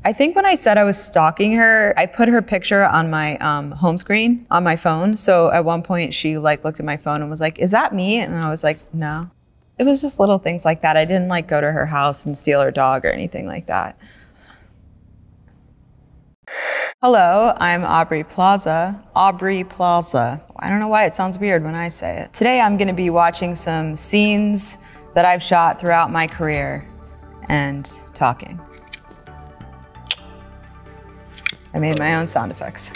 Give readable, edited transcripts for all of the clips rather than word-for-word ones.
I think when I said I was stalking her, I put her picture on my home screen on my phone. So at one point she like looked at my phone and was like, is that me? And I was like, no. It was just little things like that. I didn't like go to her house and steal her dog or anything like that. Hello, I'm Aubrey Plaza. Aubrey Plaza. I don't know why it sounds weird when I say it. Today I'm gonna be watching some scenes that I've shot throughout my career and talking. I made my own sound effects.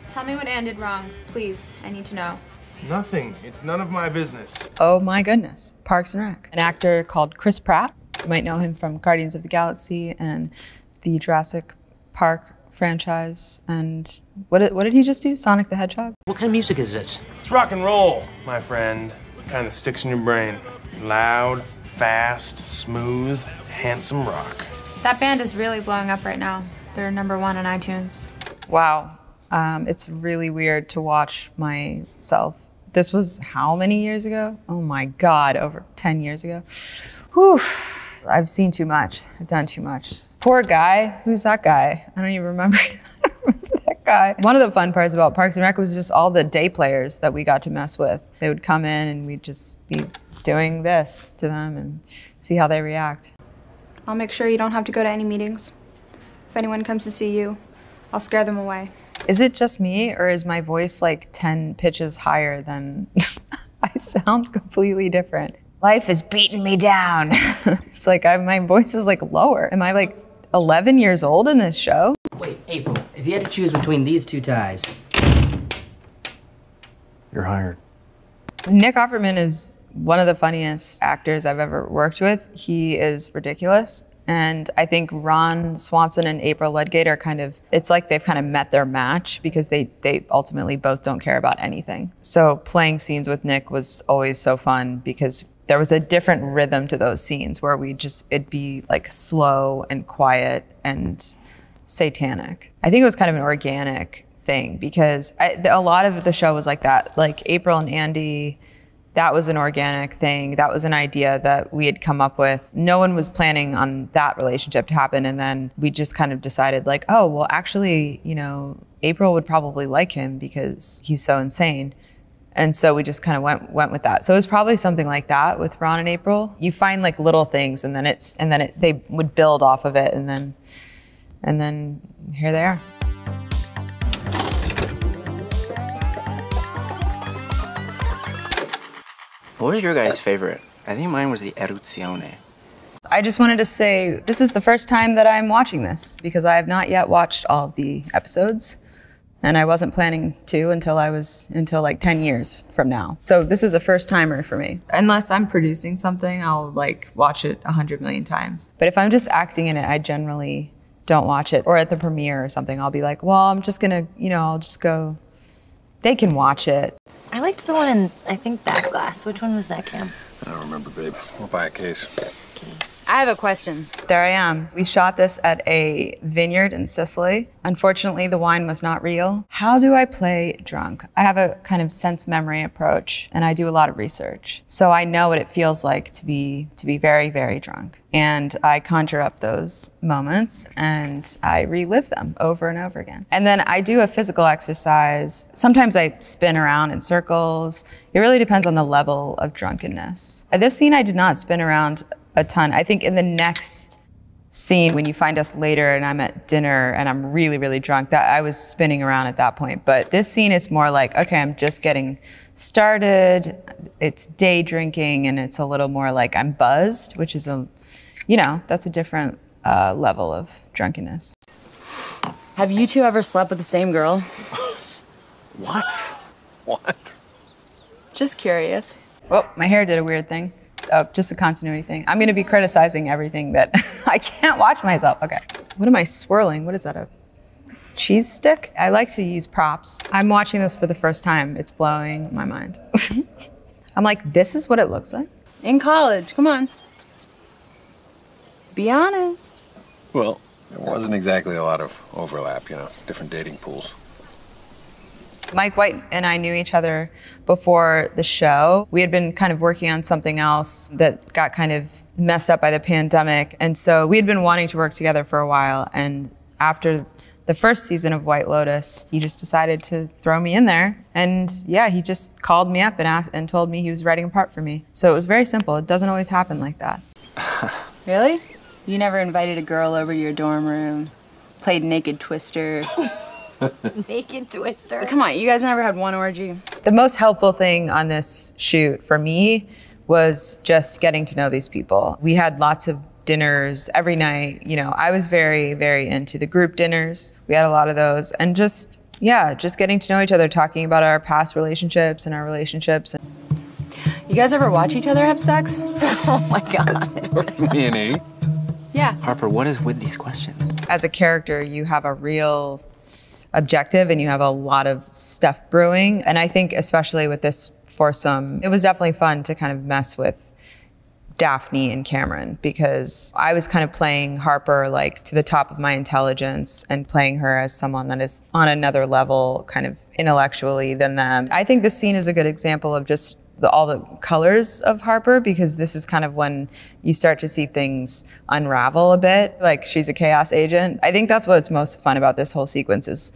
Tell me what Anne did wrong, please. I need to know. Nothing. It's none of my business. Oh my goodness. Parks and Rec. An actor called Chris Pratt. You might know him from Guardians of the Galaxy and the Jurassic Park franchise. And what did he just do? Sonic the Hedgehog? What kind of music is this? It's rock and roll, my friend. Kind that sticks in your brain. Loud, fast, smooth, handsome rock. That band is really blowing up right now. They're #1 on iTunes. Wow. It's really weird to watch myself. This was how many years ago? Oh my God, over 10 years ago. Whew, I've seen too much. I've done too much. Poor guy, who's that guy? I don't even remember, that guy. One of the fun parts about Parks and Rec was just all the day players that we got to mess with. They would come in and we'd just be doing this to them and see how they react. I'll make sure you don't have to go to any meetings. If anyone comes to see you, I'll scare them away. Is it just me, or is my voice like 10 pitches higher than I sound completely different? Life is beating me down. It's like my voice is like lower. Am I like 11 years old in this show? Wait, April, if you had to choose between these two ties. You're hired. Nick Offerman is one of the funniest actors I've ever worked with. He is ridiculous. And I think Ron Swanson and April Ludgate are it's like they've kind of met their match because they ultimately both don't care about anything. So playing scenes with Nick was always so fun because there was a different rhythm to those scenes where it'd be like slow and quiet and satanic. I think it was kind of an organic thing because a lot of the show was like that. Like April and Andy, that was an organic thing. That was an idea that we had come up with. No one was planning on that relationship to happen. And then we just kind of decided like, oh, well, actually, April would probably like him because he's so insane. And so we just kind of went with that. So it was probably something like that with Ron and April. You find like little things and then they would build off of it and then here they are. What was your guys' favorite? I think mine was the Eruzione. I just wanted to say, this is the first time that I'm watching this because I have not yet watched all of the episodes. And I wasn't planning to until like 10 years from now. So this is a first timer for me. Unless I'm producing something, I'll like watch it 100 million times. But if I'm just acting in it, I generally don't watch it. Or at the premiere or something, I'll be like, well, I'm just gonna, I'll just go, they can watch it. I liked the one in, I think, Back Glass. Which one was that, Cam? I don't remember, babe. We'll buy a case. Okay. I have a question. There I am. We shot this at a vineyard in Sicily. Unfortunately, the wine was not real. How do I play drunk? I have a kind of sense memory approach, and I do a lot of research. So I know what it feels like to be very, very drunk. And I conjure up those moments, and I relive them over and over again. And then I do a physical exercise. Sometimes I spin around in circles. It really depends on the level of drunkenness. At this scene, I did not spin around a ton. I think in the next scene, when you find us later and I'm at dinner and I'm really, really drunk, that I was spinning around at that point. But this scene, it's more like, okay, I'm just getting started. It's day drinking and it's a little more like I'm buzzed, which is that's a different level of drunkenness. Have you two ever slept with the same girl? What? What? Just curious. Oh, my hair did a weird thing. Oh, just a continuity thing. I'm gonna be criticizing everything that I can't watch myself. Okay. What am I swirling? What is that, a cheese stick? I like to use props. I'm watching this for the first time. It's blowing my mind. I'm like, this is what it looks like? In college, come on. Be honest. Well, There wasn't exactly a lot of overlap, you know, different dating pools. Mike White and I knew each other before the show. We had been kind of working on something else that got kind of messed up by the pandemic. And so we had been wanting to work together for a while. And after the first season of White Lotus, he just decided to throw me in there. And yeah, he just called me up and told me he was writing a part for me. So it was very simple. It doesn't always happen like that. Really? You never invited a girl over to your dorm room, played Naked Twister. Naked Twister. Come on, you guys never had one orgy? The most helpful thing on this shoot for me was just getting to know these people. We had lots of dinners every night. You know, I was very, very into the group dinners. We had a lot of those. And just, yeah, just getting to know each other, talking about our past relationships and our relationships. You guys ever watch each other have sex? Oh my God. Me and E. Yeah. Harper, what is with these questions? As a character, you have a real objective and you have a lot of stuff brewing. And I think especially with this foursome, it was definitely fun to kind of mess with Daphne and Kameryn, because I was kind of playing Harper like to the top of my intelligence and playing her as someone that is on another level kind of intellectually than them. I think this scene is a good example of just all the colors of Harper, because this is kind of when you start to see things unravel a bit, like she's a chaos agent. I think that's what's most fun about this whole sequence is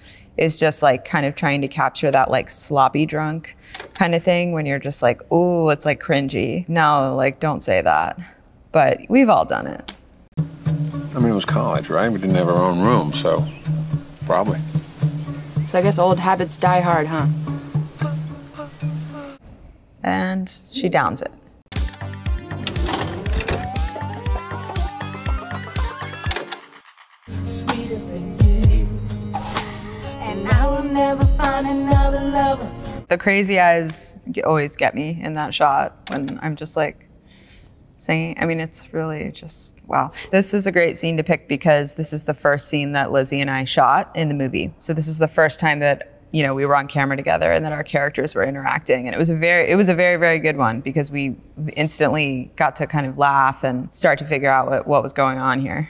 just like kind of trying to capture that like sloppy drunk kind of thing when you're just like, ooh, it's like cringy. No, like don't say that. But we've all done it. I mean, it was college, right? We didn't have our own room, so probably. So I guess old habits die hard, huh? And she downs it. The crazy eyes always get me in that shot when I'm just like singing. I mean, it's really just, wow. This is a great scene to pick because this is the first scene that Lizzie and I shot in the movie. So this is the first time that, you know, we were on camera together and that our characters were interacting. And it was a very, very good one because we instantly got to kind of laugh and start to figure out what was going on here.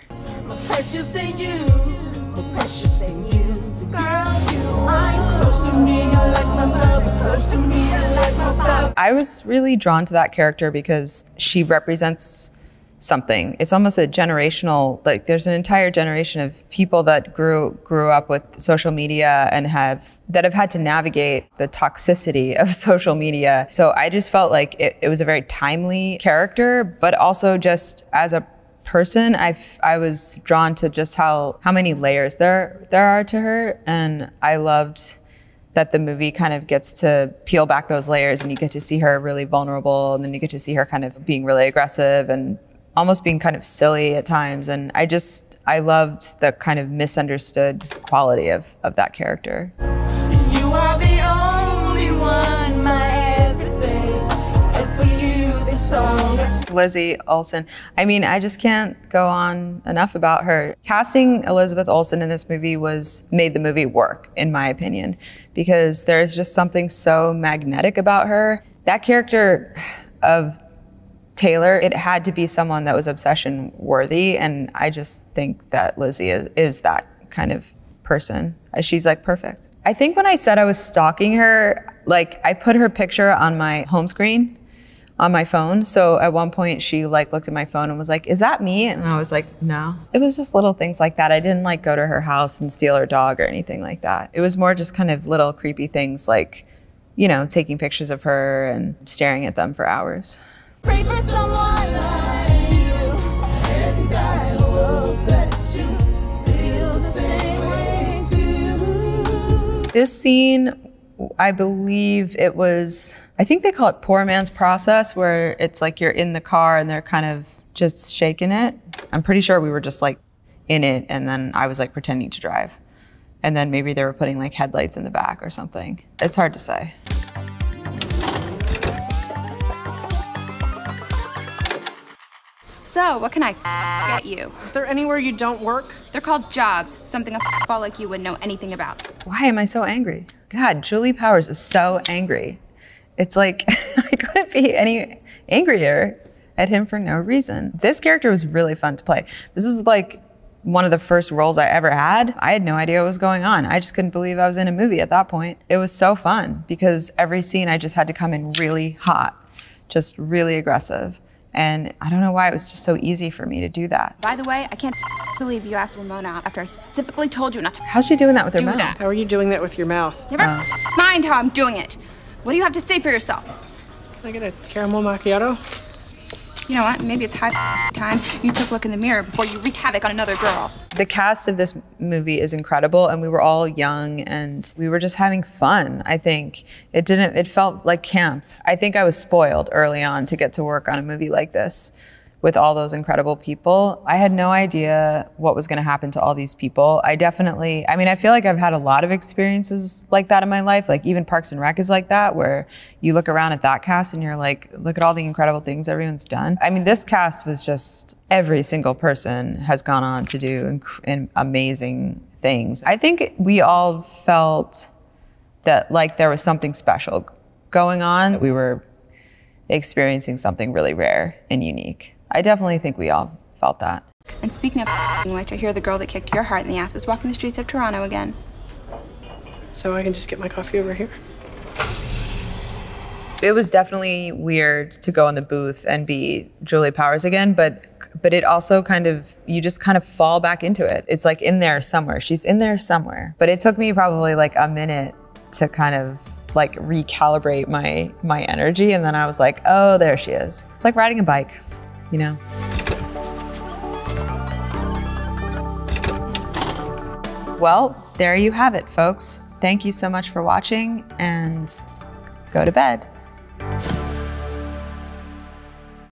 I was really drawn to that character because she represents something. It's almost a generational, like there's an entire generation of people that grew up with social media and have had to navigate the toxicity of social media. So I just felt like it was a very timely character, but also just as a person, I was drawn to just how many layers there are to her. And I loved that the movie kind of gets to peel back those layers and you get to see her really vulnerable, and then you get to see her kind of being really aggressive and almost being kind of silly at times. And I loved the kind of misunderstood quality of that character. You are the only one, my everything, and for you this song is... Lizzie Olsen. I mean, I just can't go on enough about her. Casting Elizabeth Olsen in this movie made the movie work, in my opinion, because there's just something so magnetic about her. That character of Taylor, it had to be someone that was obsession worthy, and I just think that Lizzie is that kind of person. She's like perfect. I think when I said I was stalking her, like I put her picture on my home screen on my phone. So at one point she like looked at my phone and was like, "Is that me?" And I was like, "No." It was just little things like that. I didn't like go to her house and steal her dog or anything like that. It was more just kind of little creepy things like, you know, taking pictures of her and staring at them for hours. Pray for someone like you, and I hope that you feel the same way too. This scene, I believe I think they call it poor man's process, where it's like you're in the car and they're kind of just shaking it. I'm pretty sure we were just like in it, and then I was like pretending to drive. And then maybe they were putting like headlights in the back or something. It's hard to say. So, what can I get you? Is there anywhere you don't work? They're called jobs, something a ball like you would know anything about. Why am I so angry? God, Julie Powers is so angry. It's like, I couldn't be any angrier at him for no reason. This character was really fun to play. This is like one of the first roles I ever had. I had no idea what was going on. I just couldn't believe I was in a movie at that point. It was so fun because every scene I just had to come in really hot, just really aggressive. And I don't know why it was just so easy for me to do that. By the way, I can't believe you asked Ramona out after I specifically told you not to How's she doing that with her mouth? How are you doing that with your mouth? Never mind how I'm doing it. What do you have to say for yourself? Can I get a caramel macchiato? You know what? Maybe it's high time you took a look in the mirror before you wreak havoc on another girl. The cast of this movie is incredible, and we were all young and we were just having fun. I think it felt like camp. I think I was spoiled early on to get to work on a movie like this with all those incredible people. I had no idea what was going to happen to all these people. I feel like I've had a lot of experiences like that in my life. Like even Parks and Rec is like that, where you look around at that cast and you're like, look at all the incredible things everyone's done. I mean, this cast was just, every single person has gone on to do amazing things. I think we all felt that like there was something special going on. We were experiencing something really rare and unique. I definitely think we all felt that. And speaking of which, I hear the girl that kicked your heart in the ass is walking the streets of Toronto again. So I can just get my coffee over here? It was definitely weird to go in the booth and be Julie Powers again, but it also you just kind of fall back into it. It's like in there somewhere. She's in there somewhere. But it took me probably like a minute to kind of like recalibrate my energy, and then I was like, oh, there she is. It's like riding a bike, you know? Well, there you have it, folks. Thank you so much for watching, and go to bed.